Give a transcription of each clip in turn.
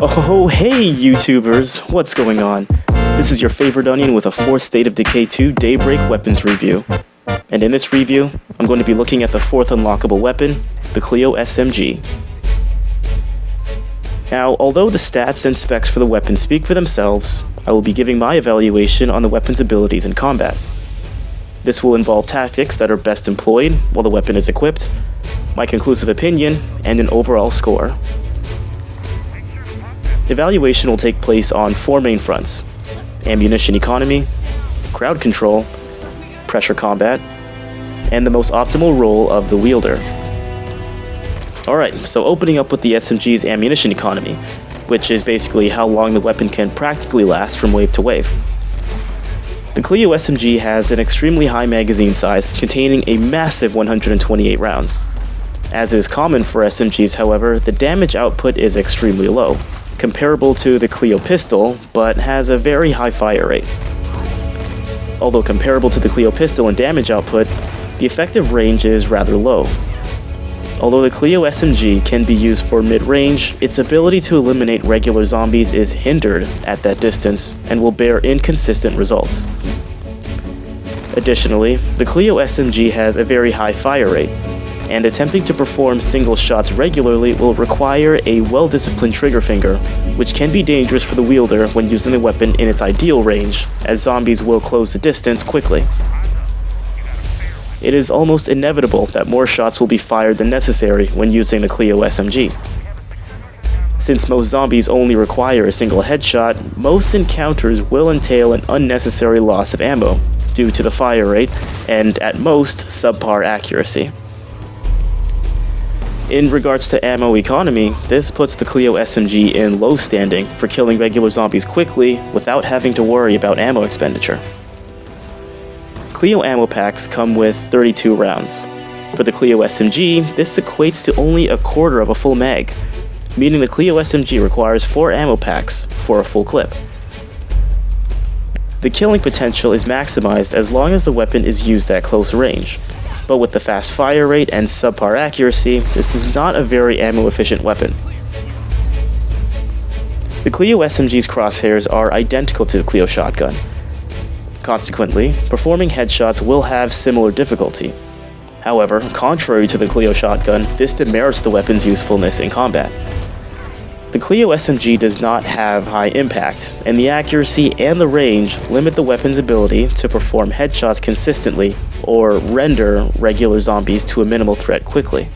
Oh, hey YouTubers, what's going on? This is your favorite onion with a 4th State of Decay 2 Daybreak weapons review. And in this review, I'm going to be looking at the 4th unlockable weapon, the CLEO SMG. Now, although the stats and specs for the weapon speak for themselves, I will be giving my evaluation on the weapon's abilities in combat. This will involve tactics that are best employed while the weapon is equipped, my conclusive opinion, and an overall score. Evaluation will take place on 4 main fronts: ammunition economy, crowd control, pressure combat, and the most optimal role of the wielder. Alright, so opening up with the SMG's ammunition economy, which is basically how long the weapon can practically last from wave to wave. The CLEO SMG has an extremely high magazine size containing a massive 128 rounds. As is common for SMGs, however, the damage output is extremely low, comparable to the CLEO pistol, but has a very high fire rate. Although comparable to the CLEO pistol in damage output, the effective range is rather low. Although the CLEO SMG can be used for mid-range, its ability to eliminate regular zombies is hindered at that distance and will bear inconsistent results. Additionally, the CLEO SMG has a very high fire rate, and attempting to perform single shots regularly will require a well-disciplined trigger finger, which can be dangerous for the wielder when using the weapon in its ideal range, as zombies will close the distance quickly. It is almost inevitable that more shots will be fired than necessary when using the CLEO SMG. Since most zombies only require a single headshot, most encounters will entail an unnecessary loss of ammo, due to the fire rate, and at most, subpar accuracy. In regards to ammo economy, this puts the CLEO SMG in low standing for killing regular zombies quickly without having to worry about ammo expenditure. CLEO ammo packs come with 32 rounds. For the CLEO SMG, this equates to only a quarter of a full mag, meaning the CLEO SMG requires 4 ammo packs for a full clip. The killing potential is maximized as long as the weapon is used at close range, but with the fast fire rate and subpar accuracy, this is not a very ammo-efficient weapon. The CLEO SMG's crosshairs are identical to the CLEO shotgun. Consequently, performing headshots will have similar difficulty. However, contrary to the CLEO shotgun, this demerits the weapon's usefulness in combat. The CLEO SMG does not have high impact, and the accuracy and the range limit the weapon's ability to perform headshots consistently or render regular zombies to a minimal threat quickly.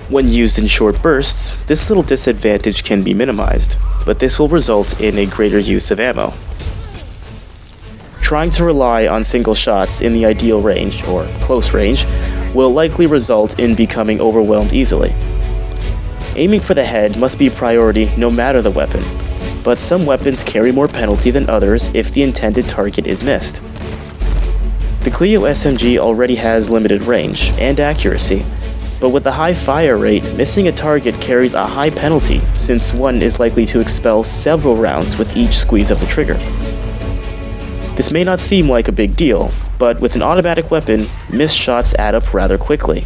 When used in short bursts, this little disadvantage can be minimized, but this will result in a greater use of ammo. Trying to rely on single shots in the ideal range, or close range, will likely result in becoming overwhelmed easily. Aiming for the head must be a priority no matter the weapon, but some weapons carry more penalty than others if the intended target is missed. The CLEO SMG already has limited range and accuracy, but with a high fire rate, missing a target carries a high penalty since one is likely to expel several rounds with each squeeze of the trigger. This may not seem like a big deal, but with an automatic weapon, missed shots add up rather quickly.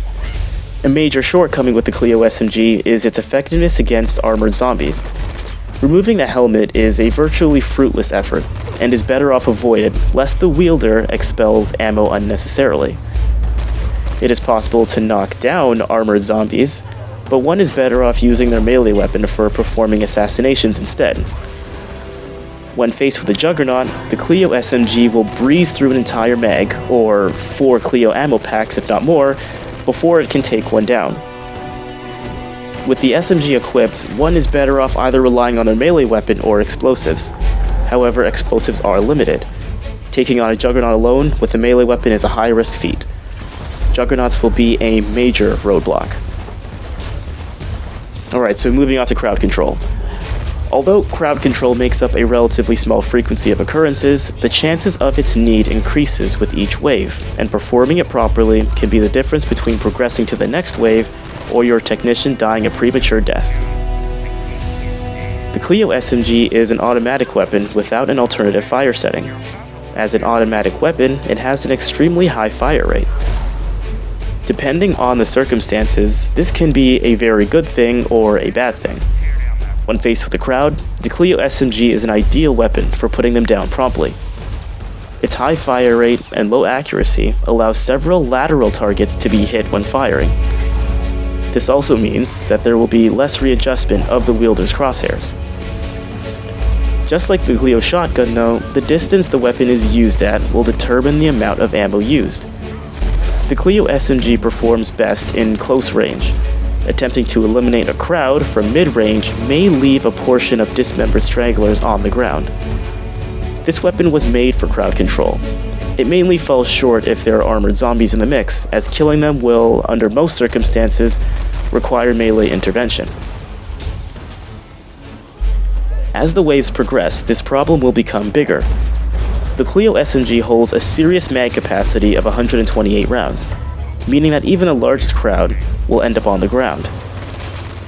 A major shortcoming with the CLEO SMG is its effectiveness against armored zombies. Removing the helmet is a virtually fruitless effort, and is better off avoided lest the wielder expels ammo unnecessarily. It is possible to knock down armored zombies, but one is better off using their melee weapon for performing assassinations instead. When faced with a juggernaut, the CLEO SMG will breeze through an entire mag, or 4 CLEO ammo packs if not more, before it can take one down. With the SMG equipped, one is better off either relying on their melee weapon or explosives. However, explosives are limited. Taking on a juggernaut alone with a melee weapon is a high-risk feat. Juggernauts will be a major roadblock. Alright, so moving on to crowd control. Although crowd control makes up a relatively small frequency of occurrences, the chances of its need increases with each wave, and performing it properly can be the difference between progressing to the next wave or your technician dying a premature death. The CLEO SMG is an automatic weapon without an alternative fire setting. As an automatic weapon, it has an extremely high fire rate. Depending on the circumstances, this can be a very good thing or a bad thing. When faced with a crowd, the CLEO SMG is an ideal weapon for putting them down promptly. Its high fire rate and low accuracy allows several lateral targets to be hit when firing. This also means that there will be less readjustment of the wielder's crosshairs. Just like the CLEO shotgun though, the distance the weapon is used at will determine the amount of ammo used. The CLEO SMG performs best in close range. Attempting to eliminate a crowd from mid-range may leave a portion of dismembered stragglers on the ground. This weapon was made for crowd control. It mainly falls short if there are armored zombies in the mix, as killing them will, under most circumstances, require melee intervention. As the waves progress, this problem will become bigger. The CLEO SMG holds a serious mag capacity of 128 rounds, meaning that even the largest crowd will end up on the ground.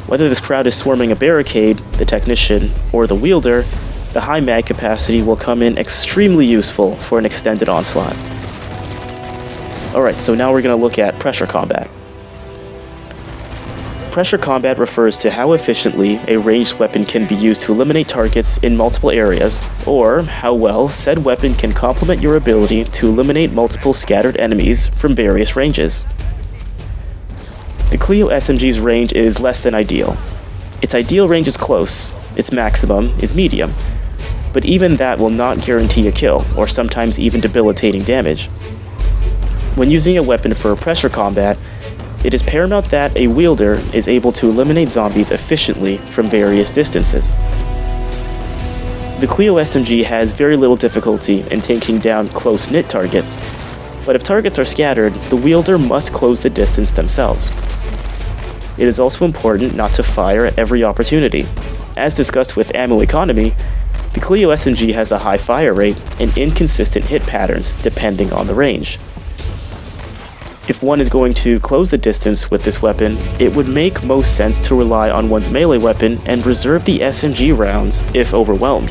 Whether this crowd is swarming a barricade, the technician, or the wielder, the high mag capacity will come in extremely useful for an extended onslaught. Alright, so now we're going to look at pressure combat. Pressure combat refers to how efficiently a ranged weapon can be used to eliminate targets in multiple areas, or how well said weapon can complement your ability to eliminate multiple scattered enemies from various ranges. The CLEO SMG's range is less than ideal. Its ideal range is close, its maximum is medium, but even that will not guarantee a kill, or sometimes even debilitating damage. When using a weapon for pressure combat, it is paramount that a wielder is able to eliminate zombies efficiently from various distances. The CLEO SMG has very little difficulty in taking down close-knit targets, but if targets are scattered, the wielder must close the distance themselves. It is also important not to fire at every opportunity. As discussed with ammo economy, the CLEO SMG has a high fire rate and inconsistent hit patterns depending on the range. If one is going to close the distance with this weapon, it would make most sense to rely on one's melee weapon and reserve the SMG rounds if overwhelmed.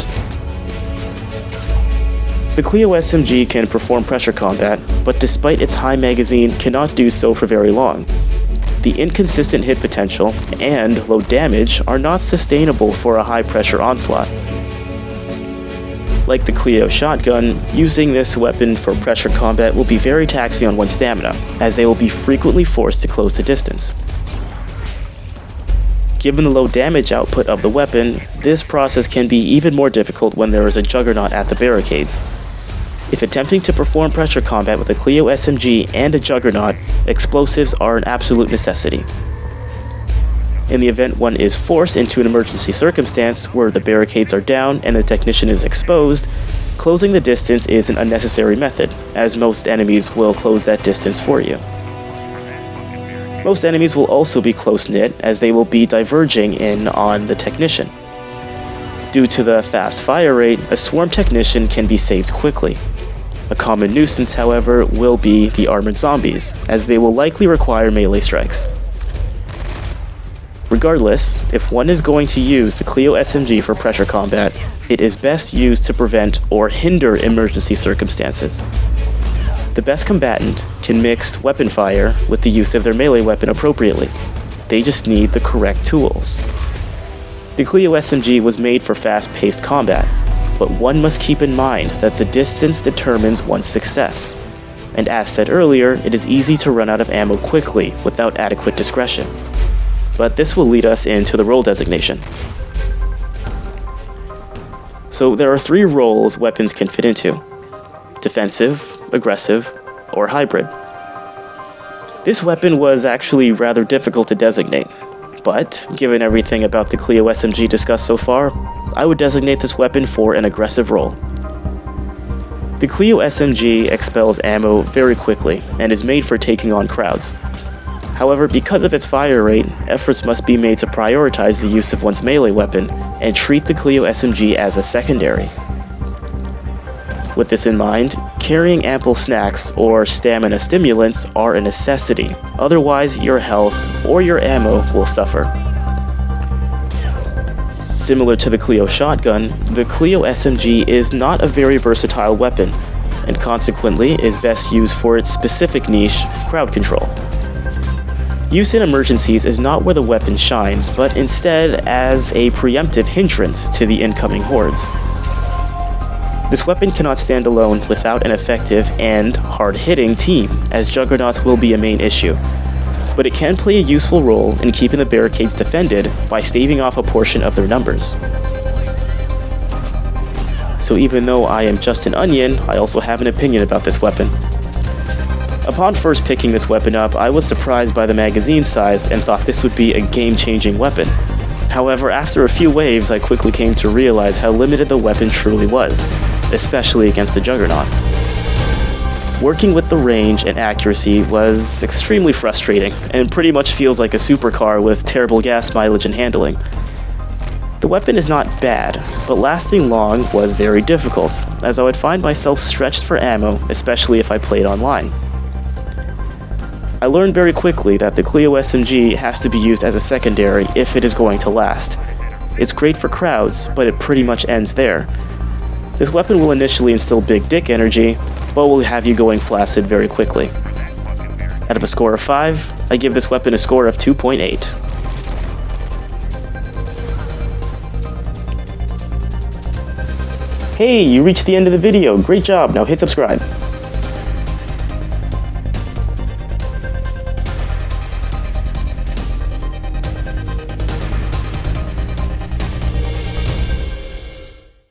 The CLEO SMG can perform pressure combat, but despite its high magazine, cannot do so for very long. The inconsistent hit potential and low damage are not sustainable for a high pressure onslaught. Like the CLEO shotgun, using this weapon for pressure combat will be very taxing on one's stamina, as they will be frequently forced to close the distance. Given the low damage output of the weapon, this process can be even more difficult when there is a juggernaut at the barricades. If attempting to perform pressure combat with a CLEO SMG and a juggernaut, explosives are an absolute necessity. In the event one is forced into an emergency circumstance where the barricades are down and the technician is exposed, closing the distance is an unnecessary method, as most enemies will close that distance for you. Most enemies will also be close-knit, as they will be diverging in on the technician. Due to the fast fire rate, a swarm technician can be saved quickly. A common nuisance, however, will be the armored zombies, as they will likely require melee strikes. Regardless, if one is going to use the CLEO SMG for pressure combat, it is best used to prevent or hinder emergency circumstances. The best combatant can mix weapon fire with the use of their melee weapon appropriately. They just need the correct tools. The CLEO SMG was made for fast-paced combat, but one must keep in mind that the distance determines one's success. And as said earlier, it is easy to run out of ammo quickly without adequate discretion. But this will lead us into the role designation. So there are 3 roles weapons can fit into: defensive, aggressive, or hybrid. This weapon was actually rather difficult to designate, but given everything about the CLEO SMG discussed so far, I would designate this weapon for an aggressive role. The CLEO SMG expels ammo very quickly and is made for taking on crowds. However, because of its fire rate, efforts must be made to prioritize the use of one's melee weapon and treat the CLEO SMG as a secondary. With this in mind, carrying ample snacks or stamina stimulants are a necessity, otherwise your health or your ammo will suffer. Similar to the CLEO shotgun, the CLEO SMG is not a very versatile weapon, and consequently is best used for its specific niche, crowd control. Use in emergencies is not where the weapon shines, but instead as a preemptive hindrance to the incoming hordes. This weapon cannot stand alone without an effective and hard-hitting team, as juggernauts will be a main issue, but it can play a useful role in keeping the barricades defended by staving off a portion of their numbers. So even though I am just an onion, I also have an opinion about this weapon. Upon first picking this weapon up, I was surprised by the magazine size and thought this would be a game-changing weapon. However, after a few waves, I quickly came to realize how limited the weapon truly was, especially against the Juggernaut. Working with the range and accuracy was extremely frustrating, and pretty much feels like a supercar with terrible gas mileage and handling. The weapon is not bad, but lasting long was very difficult, as I would find myself stretched for ammo, especially if I played online. I learned very quickly that the CLEO SMG has to be used as a secondary if it is going to last. It's great for crowds, but it pretty much ends there. This weapon will initially instill big dick energy, but will have you going flaccid very quickly. Out of a score of 5, I give this weapon a score of 2.8. Hey, you reached the end of the video. Great job. Now hit subscribe.